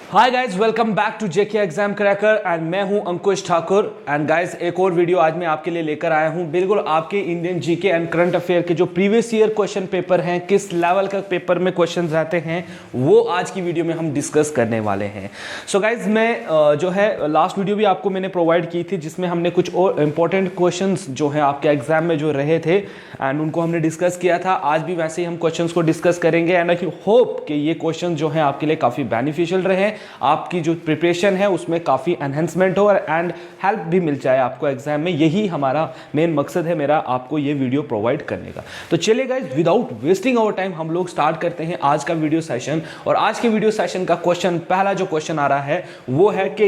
Hi guys, welcome back to JK exam cracker and मैं हूं Ankush Thakur. And guys एक और वीडियो आज मैं आपके लिए लेकर आया हूं। बिल्कुल आपके Indian GK and current affair के जो प्रीवियस ईयर क्वेश्चन पेपर हैं, किस लेवल का पेपर में क्वेश्चन रहते हैं, वो आज की वीडियो में हम डिस्कस करने वाले हैं। सो गाइज मैं जो है लास्ट वीडियो भी आपको मैंने प्रोवाइड की थी, जिसमें हमने कुछ और इंपॉर्टेंट क्वेश्चन जो है आपके एग्जाम में जो रहे थे एंड उनको हमने डिस्कस किया था। आज भी वैसे ही हम क्वेश्चन को डिस्कस करेंगे एंड आई होप कि ये क्वेश्चन जो है आपके लिए काफ़ी बेनिफिशियल रहे, आपकी जो प्रिपरेशन है उसमें काफ़ी एनहेंसमेंट हो एंड हेल्प भी मिल जाए आपको एग्जाम में। यही हमारा मेन मकसद है मेरा, आपको ये वीडियो प्रोवाइड करने का। तो चलिए guys, without wasting our time हम लोग स्टार्ट करते हैं आज का वीडियो सेशन। और आज के वीडियो सेशन का क्वेश्चन, पहला जो क्वेश्चन आ रहा है वो है कि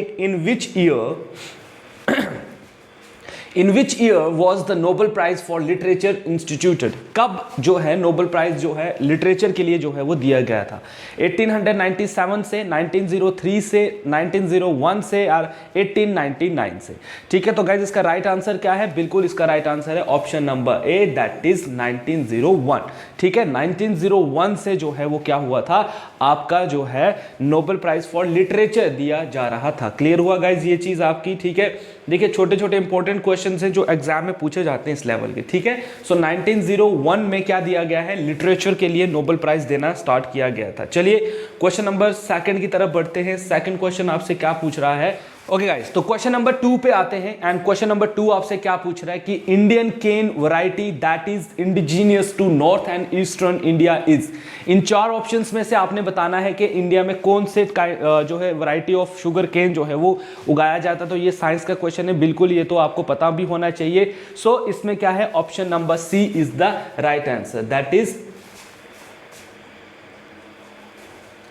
in which year was the Nobel prize for literature instituted. कब जो है नोबेल प्राइज जो है लिटरेचर के लिए जो है वो दिया गया था? 1897 से, 1903 से, 1901 से और 1899 से। ठीक है, तो गाइज इसका राइट आंसर क्या है? बिल्कुल इसका राइट आंसर है option number A, that is 1901। ठीक है, 1901 से जो है वो क्या हुआ था, आपका जो है नोबेल प्राइज फॉर लिटरेचर दिया जा रहा था। क्लियर हुआ गाइज ये चीज आपकी? ठीक है, देखिए छोटे छोटे इंपॉर्टेंट क्वेश्चन हैं जो एग्जाम में पूछे जाते हैं इस लेवल के। ठीक है, सो 1901 में क्या दिया गया है? लिटरेचर के लिए नोबेल प्राइज देना स्टार्ट किया गया था। चलिए क्वेश्चन नंबर सेकंड की तरफ बढ़ते हैं। सेकंड क्वेश्चन आपसे क्या पूछ रहा है? ओके गाइस, तो क्वेश्चन नंबर 2 पे आते हैं एंड क्वेश्चन नंबर 2 आपसे क्या पूछ रहा है कि Indian cane variety that is indigenous to north and eastern India is. इन चार ऑप्शंस में से आपने बताना है कि इंडिया में कौन से जो है वैरायटी ऑफ शुगर केन जो है वो उगाया जाता है। तो ये साइंस का क्वेश्चन है, बिल्कुल ये तो आपको पता भी होना चाहिए। सो इसमें क्या है? Option number C is the right answer, that is,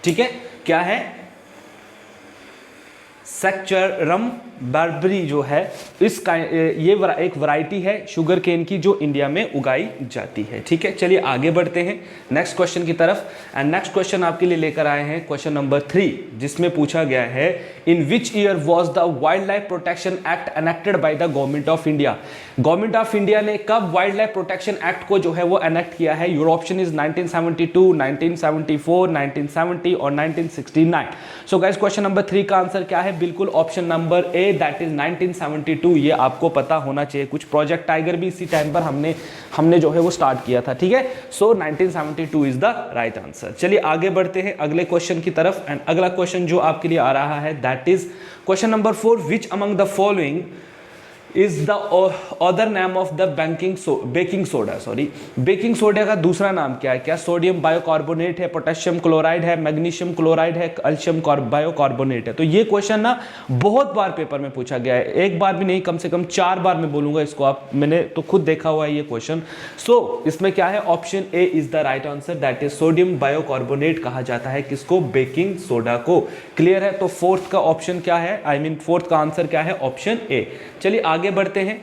ठीक है, क्या है? सेक्चरम बार्बरी जो है इसका ये एक वैरायटी है शुगर केन की जो इंडिया में उगाई जाती है। ठीक है, चलिए आगे बढ़ते हैं नेक्स्ट क्वेश्चन की तरफ। एंड नेक्स्ट क्वेश्चन आपके लिए लेकर आए हैं क्वेश्चन नंबर 3, जिसमें पूछा गया है in which year was the wild life protection act enacted by the government of India. Government of India ने कब वाइल्ड लाइफ प्रोटेक्शन एक्ट को जो है वो एनेक्ट किया है? योर ऑप्शन इज 1972, 1974, 1970 और 1969। सो गाइस क्वेश्चन नंबर 3 का आंसर क्या है? बिल्कुल option number A, that is 1972। ये आपको पता होना चाहिए, कुछ प्रोजेक्ट टाइगर भी इसी टाइम पर हमने जो है वो स्टार्ट किया था। ठीक है, सो 1972 इज द राइट आंसर। चलिए आगे बढ़ते हैं अगले क्वेश्चन की तरफ एंड अगला क्वेश्चन जो आपके लिए आ रहा है that is question number 4, which among the following is the other name of the baking soda. Sorry, baking soda का दूसरा नाम क्या है? क्या सोडियम बायोकार्बोनेट है, पोटेशियम क्लोराइड है, मैग्नीशियम क्लोराइड है, कैल्शियम बायोकार्बोनेट है? तो ये क्वेश्चन ना बहुत बार पेपर में पूछा गया है, एक बार भी नहीं, कम से कम 4 बार मैं बोलूंगा इसको, आप मैंने तो खुद देखा हुआ है ये क्वेश्चन। सो इसमें क्या है? Option A is the right answer, that is sodium bicarbonate कहा जाता है किसको? बेकिंग सोडा को। क्लियर है? तो फोर्थ का ऑप्शन क्या है? फोर्थ का आंसर क्या है? Option A. चलिए आगे बढ़ते हैं।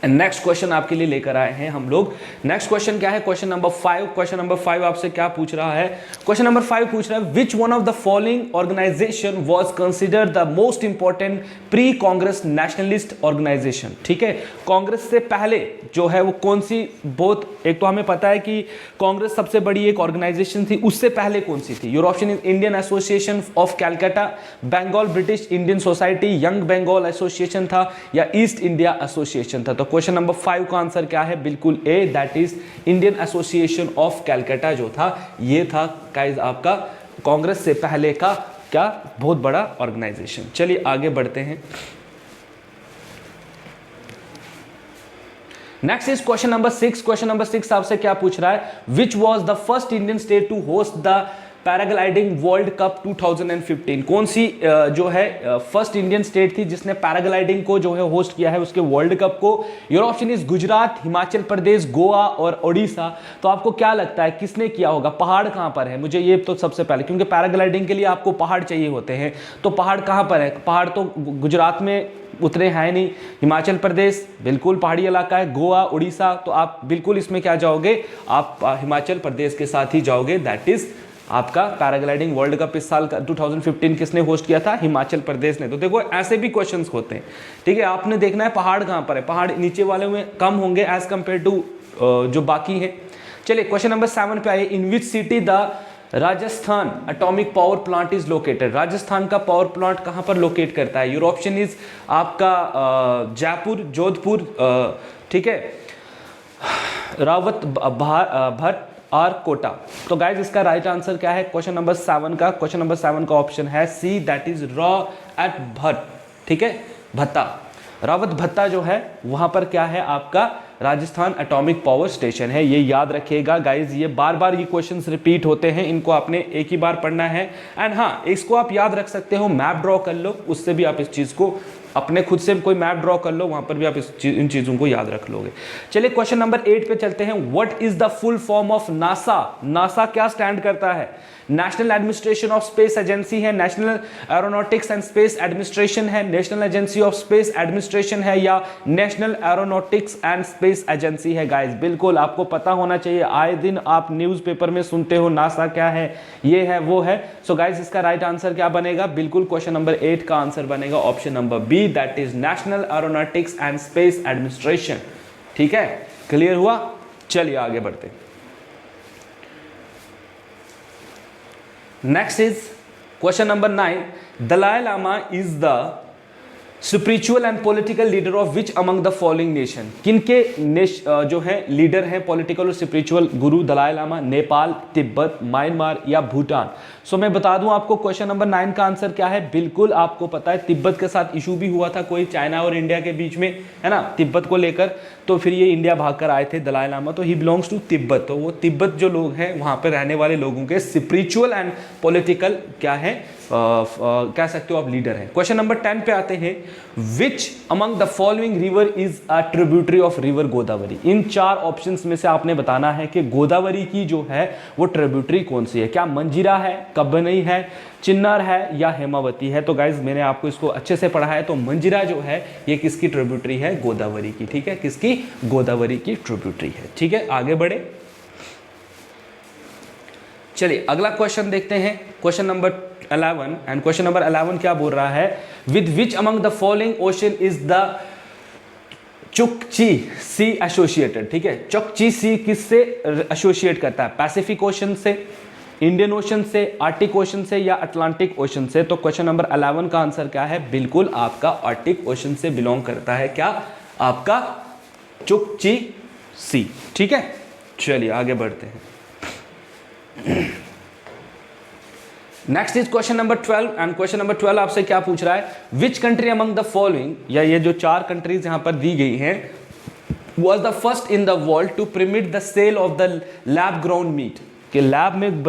नेक्स्ट क्वेश्चन आपके लिए लेकर आए हैं हम लोग। नेक्स्ट क्वेश्चन क्या है? Question number 5। क्वेश्चन नंबर 5 आपसे क्या पूछ रहा है? क्वेश्चन नंबर 5 पूछ रहा है which one of the following organisation was considered the most important pre Congress nationalist organisation. ठीक है, कांग्रेस से पहले जो है वो कौन सी, बहुत एक तो हमें पता है कि कांग्रेस सबसे बड़ी एक ऑर्गेनाइजेशन थी, उससे पहले कौन सी थी? Your option is Indian association of Calcutta, Bengal British Indian Society, Young Bengal Association था या ईस्ट इंडिया एसोसिएशन था? तो क्वेश्चन नंबर 5 का आंसर क्या है? बिल्कुल A, that is Indian association of Calcutta जो था, ये था गाइस आपका कांग्रेस से पहले का क्या बहुत बड़ा ऑर्गेनाइजेशन। चलिए आगे बढ़ते हैं। Next is question number 6। Question number 6 आपसे क्या पूछ रहा है? Which was the first Indian state to host the paragliding World Cup 2015। कौन सी जो है फर्स्ट इंडियन स्टेट थी जिसने पैराग्लाइडिंग को जो है होस्ट किया है उसके वर्ल्ड कप को? Your option is Gujarat, Himachal Pradesh, Goa और ओडिशा। तो आपको क्या लगता है किसने किया होगा? पहाड़ कहां पर है? मुझे ये तो सबसे पहले, क्योंकि पैराग्लाइडिंग के लिए आपको पहाड़ चाहिए होते हैं, तो पहाड़ कहां पर है? पहाड़ तो गुजरात में उतरे हैं नहीं, हिमाचल प्रदेश बिल्कुल पहाड़ी इलाका है, गोवा, उड़ीसा, तो आप बिल्कुल इसमें क्या जाओगे? आप हिमाचल प्रदेश के साथ ही जाओगे, दैट इज आपका पैराग्लाइडिंग वर्ल्ड कप इस साल का 2015 किसने होस्ट किया था? हिमाचल प्रदेश ने। तो देखो ऐसे भी क्वेश्चंस होते हैं। ठीक है, आपने देखना है पहाड़ कहां पर है, पहाड़ नीचे वाले में कम होंगे एज कंपेयर टू जो बाकी है। चलिए क्वेश्चन नंबर 7 पे आइए। In which city the Rajasthan atomic power plant is located, Rajasthan का पावर प्लांट कहां पर लोकेट करता है? योर ऑप्शन इज आपका जयपुर, जोधपुर, ठीक है, रावत भट्ट और कोटा। तो गाइज इसका राइट आंसर क्या है क्वेश्चन नंबर 7 का? क्वेश्चन नंबर 7 का ऑप्शन है C, that is Rawatbhata, ठीक है, भत्ता, रावत भत्ता जो है वहां पर क्या है आपका राजस्थान एटॉमिक पावर स्टेशन है। ये याद रखिएगा गाइज, ये बार बार ये क्वेश्चंस रिपीट होते हैं, इनको आपने एक ही बार पढ़ना है। एंड हाँ, इसको आप याद रख सकते हो, मैप ड्रॉ कर लो, उससे भी आप इस चीज को अपने खुद से कोई मैप ड्रॉ कर लो, वहां पर भी आप इन चीजों को याद रख लोगे। चलिए क्वेश्चन नंबर 8 पे चलते हैं। What is the full form of NASA? NASA क्या स्टैंड करता है? National administration of space agency है, national aeronautics and space administration है, national agency of space administration है, या national aeronautics and space agency है? गाइस बिल्कुल आपको पता होना चाहिए, आए दिन आप न्यूज़पेपर में सुनते हो नासा क्या है, ये है वो है। सो गाइस इसका राइट आंसर क्या बनेगा? बिल्कुल क्वेश्चन नंबर 8 का आंसर बनेगा option number B, that is National aeronautics and space Administration. ठीक है, क्लियर हुआ? चलिए आगे बढ़ते हैं। Next is question number 9. Dalai Lama is the spiritual and political leader of which among the following nation? किनके जो है लीडर हैं पॉलिटिकल और स्पिरिचुअल गुरु दलाई लामा? नेपाल, तिब्बत, म्यांमार या भूटान? सो मैं बता दूं आपको क्वेश्चन नंबर 9 का आंसर क्या है। बिल्कुल आपको पता है, तिब्बत के साथ इशू भी हुआ था कोई, चाइना और इंडिया के बीच में, है ना, तिब्बत को लेकर। तो फिर ये इंडिया भाग कर आए थे दलाई लामा, तो ही बिलोंग्स टू तिब्बत। तो वो तिब्बत जो लोग हैं वहाँ पर रहने वाले लोगों के स्पिरिचुअल एंड पॉलिटिकल क्या है, कह सकते हो आप, लीडर है। क्वेश्चन नंबर 10 पे आते हैं। विच among the following river is a tributary of river Godavari? In 4 options में से आपने बताना है कि गोदावरी की जो है वो ट्रिब्यूटरी कौन सी है। क्या मंजीरा है, कबनई है, चिन्नार है या हेमावती है? तो गाइज मैंने आपको इसको अच्छे से पढ़ा है। तो मंजीरा जो है ये किसकी ट्रिब्यूटरी है? गोदावरी की। ठीक है, किसकी? गोदावरी की ट्रिब्यूटरी है। ठीक है, आगे बढ़े। चलिए अगला क्वेश्चन देखते हैं, question number 11। And question number 11 क्या बोल रहा है? With which among the following ocean is the Chukchi Sea associated? ठीक है, चुकची सी किससे एसोसिएट करता है? पैसिफिक ओशन से, इंडियन ओशन से, आर्टिक ओशन से या अटलांटिक ओशन से? तो क्वेश्चन नंबर 11 का आंसर क्या है? बिल्कुल आपका आर्टिक ओशन से बिलोंग करता है। क्या? आपका चुकची सी। ठीक है, चलिए आगे बढ़ते हैं। Next is question number 12। And question number 12 आपसे क्या पूछ रहा है? Which country among the following, या ये जो 4 कंट्रीज यहां पर दी गई हैं, was the first in the world to permit the sale of the lab ground meat? कि लैब में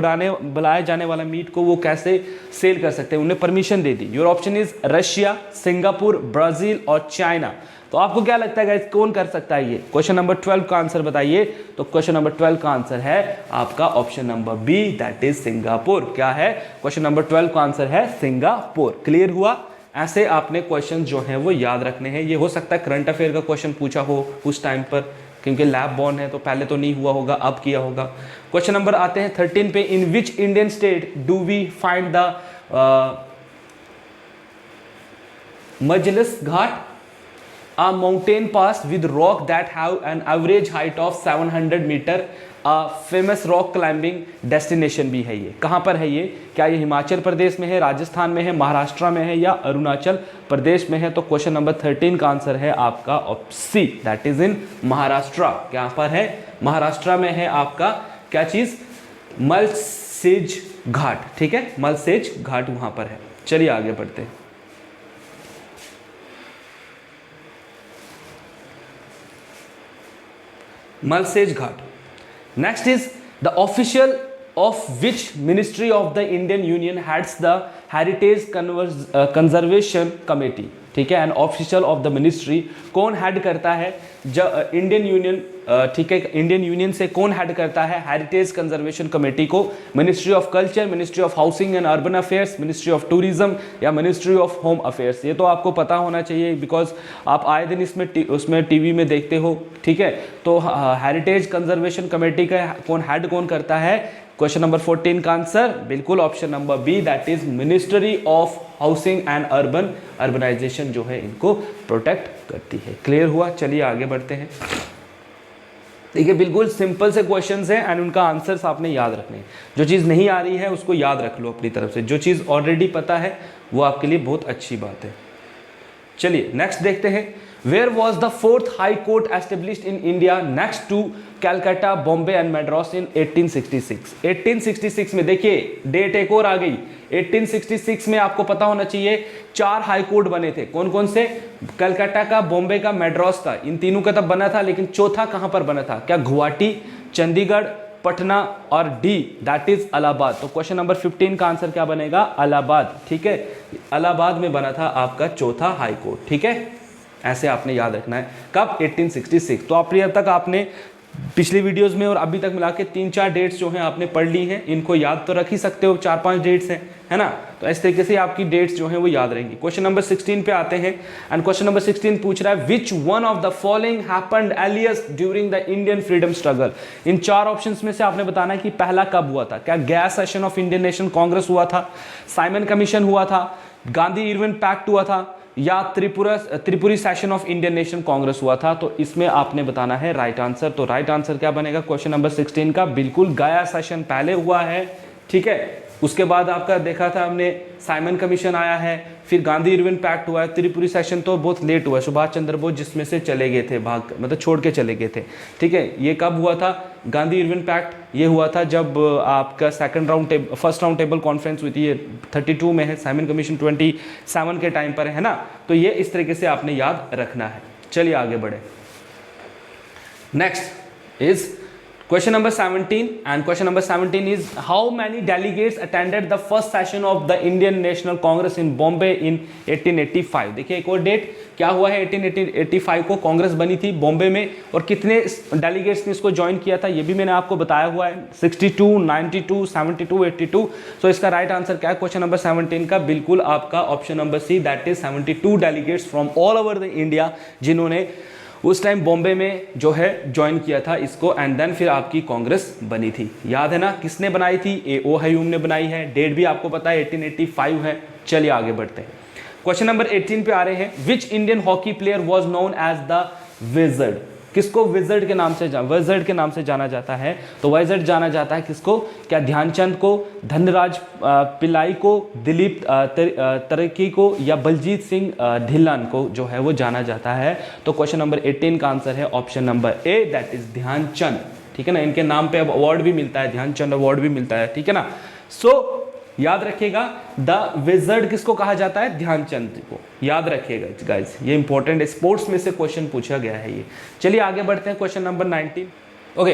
बनाए जाने वाला मीट को वो कैसे सेल कर सकते हैं, उन्हें permission they the. Your option is Russia, Singapore, Brazil और चाइना। तो आपको क्या लगता है गाइस, कौन कर सकता है ये? क्वेश्चन नंबर 12 का आंसर बताइए। तो क्वेश्चन नंबर 12 का आंसर है आपका option number B, that is Singapore. क्या है? क्वेश्चन नंबर 12 का आंसर है सिंगापुर। क्लियर हुआ? ऐसे आपने क्वेश्चन जो है वो याद रखने हैं। ये हो सकता है करंट अफेयर का क्वेश्चन पूछा हो उस टाइम पर, क्योंकि लैब बॉर्न है तो पहले तो नहीं हुआ होगा, अब किया होगा। क्वेश्चन नंबर आते हैं 13 पे। In which Indian state do we find the Malshej Ghat, a mountain pass with rock that have an average height of 700 meter, a famous rock climbing destination भी है। ये कहाँ पर है ये? क्या ये हिमाचल प्रदेश में है, राजस्थान में है, महाराष्ट्र में है या अरुणाचल प्रदेश में है? तो क्वेश्चन नंबर 13 का आंसर है आपका सी, दैट इज इन महाराष्ट्र। क्या पर है? महाराष्ट्र में है आपका क्या चीज? मलसेज घाट। ठीक है, मलसेज घाट वहां पर है। चलिए आगे बढ़ते हैं। Malshej Ghat. Next is the official of which ministry of the Indian union heads the heritage conservation committee? ठीक है, and official of the ministry कौन हेड करता है? इंडियन यूनियन, ठीक है, इंडियन यूनियन से कौन हेड करता है हेरिटेज कंजर्वेशन कमेटी को? Ministry of culture, ministry of Housing and urban affairs, ministry of tourism या मिनिस्ट्री ऑफ होम अफेयर्स? ये तो आपको पता होना चाहिए, बिकॉज आप आए दिन उसमें टीवी में देखते हो। ठीक है, तो हेरिटेज कंजर्वेशन कमेटी का कौन करता है? क्वेश्चन नंबर 14 का आंसर बिल्कुल option number B, that is Ministry of Housing and Urbanisation जो है इनको प्रोटेक्ट करती है। क्लियर हुआ? चलिए आगे बढ़ते हैं। देखिए बिल्कुल सिंपल से क्वेश्चंस हैं एंड उनका आंसर्स आपने याद रखने हैं। जो चीज़ नहीं आ रही है उसको याद रख लो अपनी तरफ से, जो चीज़ ऑलरेडी पता है वो आपके लिए बहुत अच्छी बात है। चलिए नेक्स्ट देखते हैं। Where was the fourth high court established in India next to Calcutta, Bombay and Madras in 1866? 1866 में देखिए डेट एक और आ गई। 1866 में आपको पता होना चाहिए 4 हाई कोर्ट बने थे। कौन कौन से? कलकत्ता का, बॉम्बे का, मैड्रास का, इन तीनों का तब बना था, लेकिन चौथा कहां पर बना था? क्या गुवाहाटी, चंडीगढ़, पटना और डी दैट इज इलाहाबाद? तो क्वेश्चन नंबर 15 का आंसर क्या बनेगा? इलाहाबाद। ठीक है, इलाहाबाद में बना था आपका चौथा हाई कोर्ट। ठीक है, ऐसे आपने याद रखना है। कब? 1866। तो आप अब तक आपने पिछली वीडियोस में और अभी तक मिला के 3-4 डेट्स जो हैं आपने पढ़ ली हैं, इनको याद तो रख ही सकते हो, 4-5 डेट्स हैं, है ना? तो इस तरीके से आपकी डेट्स जो हैं वो याद रहेंगी। क्वेश्चन नंबर 16 पे आते हैं एंड क्वेश्चन नंबर 16 पूछ रहा है which one of the following happened earliest during the Indian freedom struggle? In 4 options में से आपने बताना है कि पहला कब हुआ था। क्या गैर session of Indian nation Congress हुआ था, साइमन कमीशन हुआ था, गांधी इरविन पैक्ट हुआ था, या Tripuri session of Indian nation Congress हुआ था? तो इसमें आपने बताना है राइट आंसर। तो राइट आंसर क्या बनेगा क्वेश्चन नंबर 16 का? बिल्कुल गया सेशन पहले हुआ है। ठीक है, उसके बाद आपका देखा था हमने साइमन कमीशन आया है, फिर गांधी इरविन पैक्ट हुआ है, त्रिपुरी सेशन तो बहुत लेट हुआ है, सुभाष चंद्र बोस जिसमें से चले गए थे, भाग मतलब छोड़ के चले गए थे। ठीक है, ये कब हुआ था? गांधी इरविन पैक्ट ये हुआ था जब आपका फर्स्ट राउंड टेबल कॉन्फ्रेंस हुई थी, ये 32 में है, साइमन कमीशन 27 के टाइम पर है ना? तो ये इस तरीके से आपने याद रखना है। चलिए आगे बढ़े। Next is question number 17 and question number 17 is how many delegates attended the first session of the Indian National Congress in Bombay in 1885? देखिए एक और डेट क्या हुआ है, 1885 को कांग्रेस बनी थी बॉम्बे में, और कितने डेलीगेट्स ने इसको ज्वाइन किया था ये भी मैंने आपको बताया हुआ है, 62, 92, 72, 82। सो इसका राइट आंसर क्या है क्वेश्चन नंबर 17 का? बिल्कुल आपका option number C, that is 72 delegates from all over the India जिन्होंने उस टाइम बॉम्बे में जो है ज्वाइन किया था इसको, एंड देन फिर आपकी कांग्रेस बनी थी। याद है ना किसने बनाई थी? ए.ओ. हयूम ने बनाई है। डेट भी आपको पता है 1885 है। चलिए आगे बढ़ते हैं। क्वेश्चन नंबर 18 पे आ रहे हैं। Which Indian hockey player was known as the wizard? किसको विजर्ड के नाम से जाना जाता है? तो विजर्ड जाना जाता है किसको? क्या ध्यानचंद को, धनराज पिल्लाई को, दिलीप तिर्की को, या बलजीत सिंह ढिल्लन को जो है वो जाना जाता है? तो क्वेश्चन नंबर 18 का आंसर है option number A, that is Dhyan Chand. ठीक है ना, इनके नाम पे अब अवार्ड भी मिलता है, ध्यानचंद अवार्ड भी मिलता है। ठीक है ना, सो याद रखिएगा द विजर्ड किसको कहा जाता है? ध्यानचंद को। याद रखिएगा गाइस, ये इंपॉर्टेंट है, स्पोर्ट्स में से क्वेश्चन पूछा गया है ये। चलिए आगे बढ़ते हैं क्वेश्चन नंबर 19। ओके,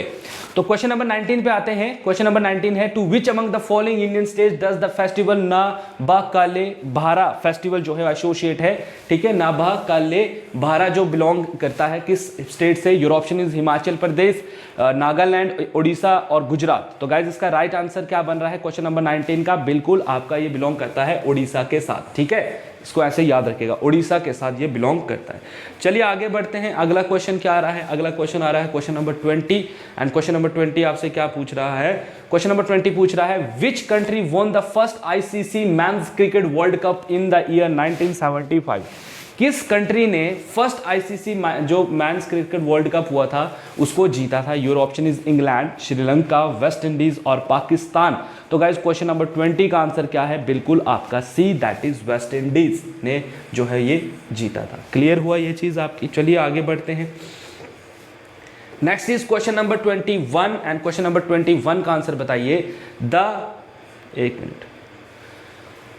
तो क्वेश्चन नंबर 19 पे आते हैं। क्वेश्चन नंबर 19 है to which among the following Indian state does the festival नाबा काले भारा फेस्टिवल जो है एसोसिएट है? ठीक है, नाबा काले भारा जो बिलोंग करता है किस स्टेट से? Your option is Himachal Pradesh, Nagaland, Orissa और गुजरात। तो गाइज इसका राइट आंसर क्या बन रहा है क्वेश्चन नंबर 19 का? बिल्कुल आपका ये बिलोंग करता है उड़ीसा के साथ। ठीक है, इसको ऐसे याद रखिएगा, उड़ीसा के साथ ये बिलोंग करता है। चलिए आगे बढ़ते हैं। अगला क्वेश्चन क्या आ रहा है? अगला क्वेश्चन आ रहा है question number 20 and question number 20 आपसे क्या पूछ रहा है? क्वेश्चन नंबर 20 पूछ रहा है which country won the first ICC men's cricket world cup in the year 1975? किस कंट्री ने फर्स्ट आईसीसी जो मेंस क्रिकेट वर्ल्ड कप हुआ था उसको जीता था? Your option is England, Sri Lanka, West Indies और पाकिस्तान। तो गाइस क्वेश्चन नंबर 20 का आंसर क्या है? बिल्कुल आपका सी, दैट इज वेस्ट इंडीज ने जो है ये जीता था। क्लियर हुआ ये चीज आपकी? चलिए आगे बढ़ते हैं। Next is question number 21 and question number 21 का आंसर बताइए। एक मिनट,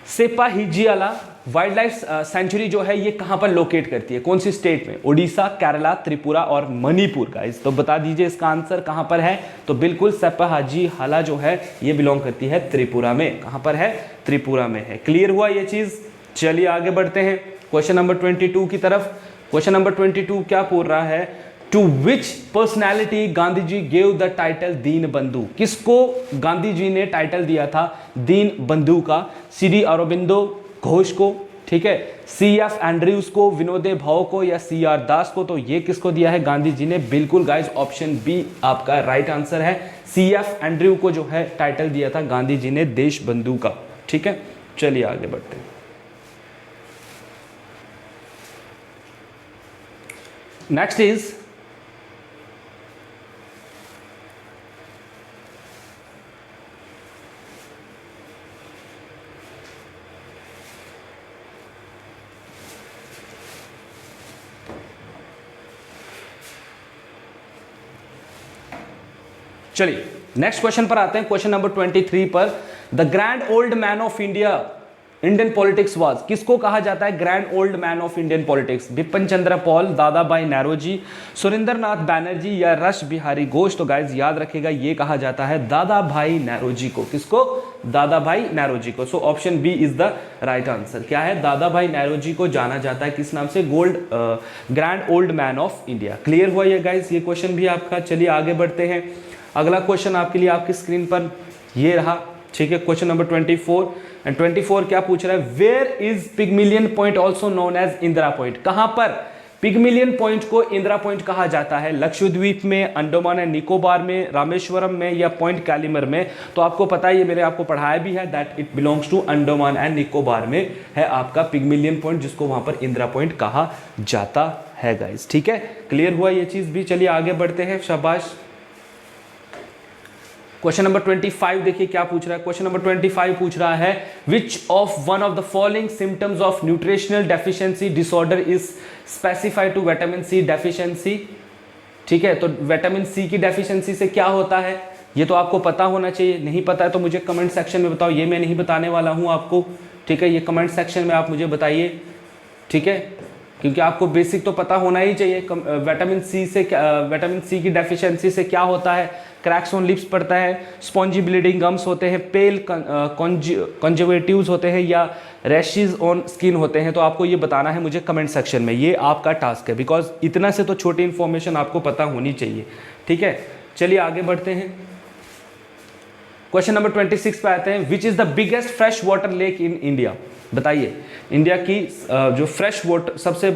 सेपाहिजियाला वाइल्ड लाइफ सेंचुरी जो है ये कहां पर लोकेट करती है? कौन सी स्टेट में? उड़ीसा, केरला, त्रिपुरा और मणिपुर। गाइस तो बता दीजिए इसका आंसर कहां पर है? तो बिल्कुल सेपाहिजियाला जो है ये बिलोंग करती है त्रिपुरा में। कहां पर है? त्रिपुरा में है। क्लियर हुआ ये चीज? चलिए आगे बढ़ते हैं क्वेश्चन नंबर 22 की तरफ। क्वेश्चन नंबर 22 क्या पूछ रहा है? To which personality Gandhi ji gave the title Deen Bandhu? किसको गांधी जी ने टाइटल दिया था दीन बंधु का? श्री अरबिंदो घोष को, ठीक है, CF एंड्रयूज को, विनोदे भाव को, या CR दास को? तो ये किसको दिया है गांधी जी ने? बिल्कुल गाइस ऑप्शन बी आपका राइट आंसर है। CF एंड्रयू को जो है टाइटल दिया था गांधी जी ने देश बंधु का। ठीक है, चलिए आगे बढ़ते हैं। नेक्स्ट इज चलिए नेक्स्ट क्वेश्चन पर आते हैं, क्वेश्चन नंबर 23 पर। The grand old man of India Indian politics was, किसको कहा जाता है grand old man of Indian politics? Bipin Chandra Paul, दादा भाई नौरोजी, सुरेंद्र नाथ बैनर्जी या रश बिहारी घोष? तो गाइज याद रखेगा ये कहा जाता है दादा भाई नौरोजी को। किसको? दादा भाई नौरोजी को। So option B is the right answer. क्या है? दादा भाई नौरोजी को जाना जाता है किस नाम से? Grand old man of India. Clear हुआ ये गाइज ये क्वेश्चन भी आपका। चलिए आगे बढ़ते हैं। अगला क्वेश्चन आपके लिए आपकी स्क्रीन पर ये रहा, ठीक है, क्वेश्चन नंबर 24। एंड 24 क्या पूछ रहा है? Where is Pygmalion point also known as Indira point? कहां पर पिगमिलियन पॉइंट को इंदिरा पॉइंट कहा जाता है? लक्षद्वीप में, अंडमान एंड निकोबार में, रामेश्वरम में या पॉइंट कैलिमर में? तो आपको पता है, ये मैंने आपको पढ़ाया भी है, that it belongs to Andaman and Nicobar में है आपका पिगमिलियन पॉइंट, जिसको वहां पर इंदिरा पॉइंट कहा जाता है गाइस। ठीक है, क्लियर हुआ ये चीज भी। चलिए आगे बढ़ते हैं, शाबाश। क्वेश्चन नंबर 25 देखिए क्या पूछ रहा है। क्वेश्चन नंबर 25 पूछ रहा है which of one of the following symptoms of nutritional deficiency disorder is specified to vitamin C deficiency? ठीक है, तो विटामिन सी की डेफिशिएंसी से क्या होता है ये तो आपको पता होना चाहिए। नहीं पता है तो मुझे कमेंट सेक्शन में बताओ, ये मैं नहीं बताने वाला हूं आपको। ठीक है, ये कमेंट सेक्शन में आप मुझे बताइए, ठीक है, क्योंकि आपको बेसिक तो पता होना ही चाहिए। विटामिन सी से विटामिन सी की डेफिशिएंसी से क्या होता है? क्रैक्स ऑन लिप्स पड़ता है, स्पॉन्जी ब्लीडिंग गम्स होते हैं, पेल कंजर्वेटिव्स होते हैं या रैशेज ऑन स्किन होते हैं। तो आपको ये बताना है मुझे कमेंट सेक्शन में, ये आपका टास्क है, बिकॉज इतना से तो छोटी इन्फॉर्मेशन आपको पता होनी चाहिए। ठीक है, चलिए आगे बढ़ते हैं। क्वेश्चन नंबर 26 पे आते हैं। Which is the biggest fresh water lake in India? बताइए इंडिया की जो फ्रेश वाटर सबसे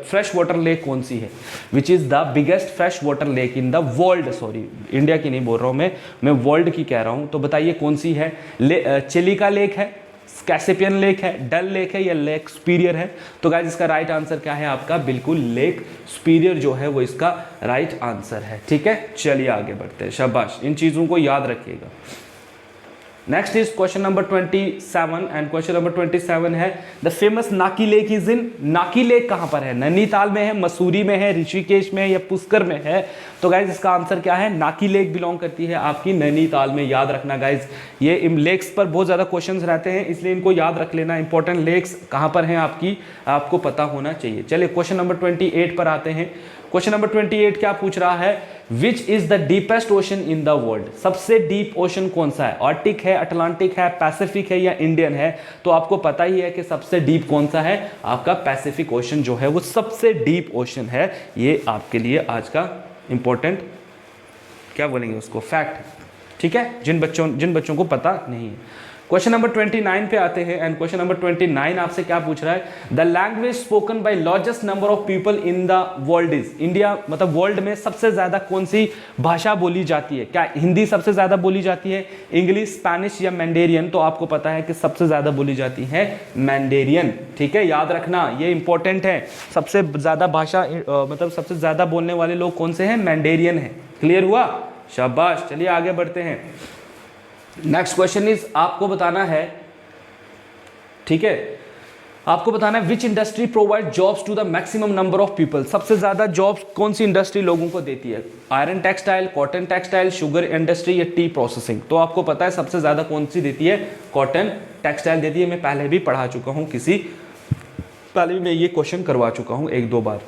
फ्रेश वाटर लेक कौन सी है? Which is the biggest fresh water lake in the world. Sorry, India की नहीं बोल रहा हूं मैं वर्ल्ड की कह रहा हूं। तो बताइए कौन सी है? चिलिका लेक है, कैसिपियन लेक है, डल लेक है या लेक सुपीरियर है? तो गाइस इसका राइट आंसर क्या है आपका? बिल्कुल लेक सुपीरियर जो है वो इसका राइट आंसर है। ठीक है, चलिए आगे बढ़ते हैं, शाबाश, इन चीजों को याद रखिएगा। Next is question number 27 and question number 27 है द फेमस नाकी लेक इज इन। नाकी लेक कहां पर है? नैनीताल में है, मसूरी में है, ऋषिकेश में है या पुष्कर में है? तो गाइज इसका आंसर क्या है? नाकी लेक बिलोंग करती है आपकी नैनीताल में। याद रखना गाइज, ये इन लेक्स पर बहुत ज्यादा क्वेश्चंस रहते हैं, इसलिए इनको याद रख लेना। इंपॉर्टेंट लेक्स कहां पर हैं आपकी, आपको पता होना चाहिए। चलिए क्वेश्चन नंबर 28 पर आते हैं। क्वेश्चन नंबर 28 क्या पूछ रहा है? Which is the deepest ocean in the world? सबसे डीप ओशन कौन सा है? आर्टिक है, अटलांटिक है, पैसिफिक है या इंडियन है? तो आपको पता ही है कि सबसे डीप कौन सा है, आपका पैसिफिक ओशन जो है वो सबसे डीप ओशन है। ये आपके लिए आज का इंपॉर्टेंट क्या बोलेंगे उसको, फैक्ट। ठीक है, जिन बच्चों को पता नहीं है। क्वेश्चन नंबर 29 पे आते हैं एंड क्वेश्चन नंबर 29 आपसे क्या पूछ रहा है? The language spoken by largest number of people in the world is. India मतलब वर्ल्ड में सबसे ज्यादा कौन सी भाषा बोली जाती है? क्या हिंदी सबसे ज्यादा बोली जाती है, इंग्लिश, स्पेनिश या मैंडेरियन? तो आपको पता है कि सबसे ज्यादा बोली जाती है मैंडेरियन। ठीक है, याद रखना ये इंपॉर्टेंट है। सबसे ज्यादा भाषा मतलब सबसे ज्यादा बोलने वाले लोग कौन से हैं? मैंडेरियन है। क्लियर हुआ, शाबाश। चलिए आगे बढ़ते हैं। नेक्स्ट क्वेश्चन इज आपको बताना है, ठीक है, आपको बताना है which industry provide jobs to the maximum number of people. सबसे ज्यादा जॉब्स कौन सी इंडस्ट्री लोगों को देती है? Iron textile, cotton textile, sugar industry या टी प्रोसेसिंग? तो आपको पता है सबसे ज्यादा कौन सी देती है? कॉटन टेक्सटाइल देती है। मैं पहले भी पढ़ा चुका हूं, पहले भी मैं ये क्वेश्चन करवा चुका हूं 1-2 बार।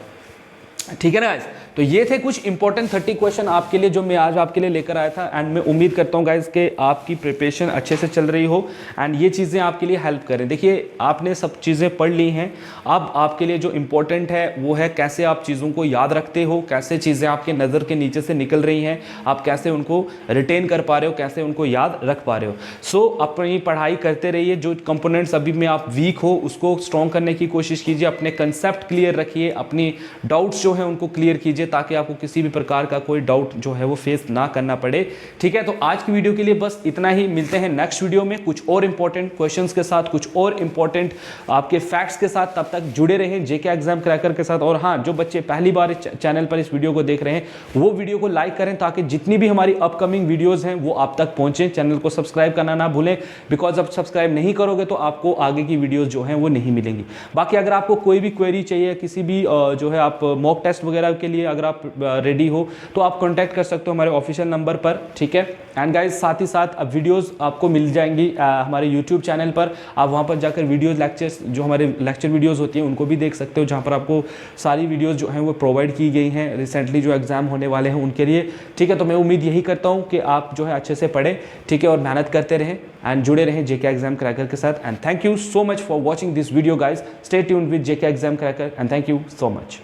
ठीक है ना गाइस, तो ये थे कुछ इंपॉर्टेंट 30 क्वेश्चन आपके लिए जो मैं आज आपके लिए लेकर आया था। एंड मैं उम्मीद करता हूँ गाइस कि आपकी प्रिपरेशन अच्छे से चल रही हो एंड ये चीज़ें आपके लिए हेल्प करें। देखिए आपने सब चीज़ें पढ़ ली हैं, अब आपके लिए जो इंपॉर्टेंट है वो है कैसे आप चीज़ों को याद रखते हो, कैसे चीज़ें आपके नज़र के नीचे से निकल रही हैं, आप कैसे उनको रिटेन कर पा रहे हो, कैसे उनको याद रख पा रहे हो। सो अपनी पढ़ाई करते रहिए। जो कंपोनेंट्स अभी में आप वीक हो उसको स्ट्रॉन्ग करने की कोशिश कीजिए, अपने कंसेप्ट क्लियर रखिए, अपनी डाउट्स जो है उनको क्लियर कीजिए ताकि आपको किसी भी प्रकार का कोई डाउट जो है वो फेस ना करना पड़े। ठीक है, तो आज की वीडियो के लिए बस इतना ही। मिलते हैं नेक्स्ट वीडियो में कुछ और इंपॉर्टेंट क्वेश्चंस के साथ, कुछ और इंपॉर्टेंट आपके फैक्ट्स के साथ। तब तक जुड़े रहें जेके एग्जाम क्रैकर के साथ। और हाँ, जो बच्चे पहली बार इस चैनल पर इस वीडियो को देख रहे हैं वो वीडियो को लाइक करें ताकि जितनी भी हमारी अपकमिंग वीडियोज हैं वो आप तक पहुंचे। चैनल को सब्सक्राइब करना ना भूलें, बिकॉज अब सब्सक्राइब नहीं करोगे तो आपको आगे की वीडियोज जो हैं वो नहीं मिलेंगी। बाकी अगर आपको कोई भी क्वेरी चाहिए, किसी भी जो है आप मॉक टेस्ट वगैरह के लिए अगर आप रेडी हो तो आप कॉन्टैक्ट कर सकते हो हमारे ऑफिशियल नंबर पर, ठीक है। एंड गाइज साथ ही साथ अब वीडियोज़ आपको मिल जाएंगी हमारे यूट्यूब चैनल पर। आप वहाँ पर जाकर वीडियोज़ लेक्चर्स जो हमारे लेक्चर वीडियोज़ होती हैं उनको भी देख सकते हो, जहाँ पर आपको सारी वीडियोज़ जो हैं वो प्रोवाइड की गई हैं रिसेंटली जो एग्ज़ाम होने वाले हैं उनके लिए, ठीक है। तो मैं उम्मीद यही करता हूँ कि आप जो है अच्छे से पढ़ें, ठीक है, और मेहनत करते रहें एंड जुड़े रहें जेके एग्जाम क्रैकर के साथ। And thank you so much for watching this video guys. Stay tuned with JK exam cracker and thank you so much.